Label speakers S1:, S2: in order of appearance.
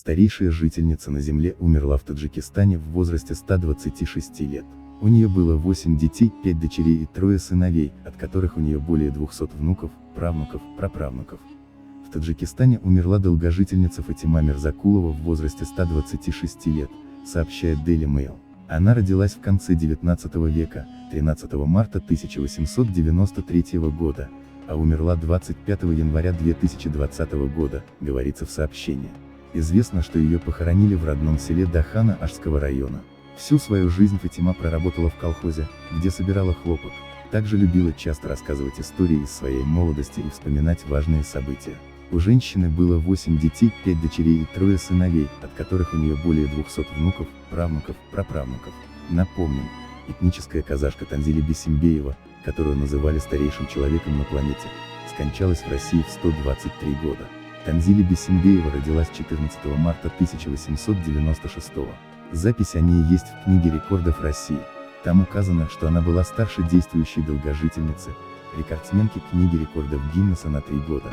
S1: Старейшая жительница на Земле умерла в Таджикистане в возрасте 126 лет. У нее было 8 детей, 5 дочерей и 3 сыновей, от которых у нее более 200 внуков, правнуков, праправнуков. В Таджикистане умерла долгожительница Фатима Мирзакулова в возрасте 126 лет, сообщает Daily Mail. Она родилась в конце 19 века, 13 марта 1893 года, а умерла 25 января 2020 года, говорится в сообщении. Известно, что ее похоронили в родном селе Дахана Ашского района. Всю свою жизнь Фатима проработала в колхозе, где собирала хлопок. Также любила часто рассказывать истории из своей молодости и вспоминать важные события. У женщины было 8 детей, 5 дочерей и 3 сыновей, от которых у нее более 200 внуков, правнуков, праправнуков. Напомним, этническая казашка Танзили Бисимбеева, которую называли старейшим человеком на планете, скончалась в России в 123 года. Танзили Бисимбеева родилась 14 марта 1896 года. Запись о ней есть в книге рекордов России. Там указано, что она была старшей действующей долгожительницы, рекордсменки книги рекордов Гиннесса на 3 года.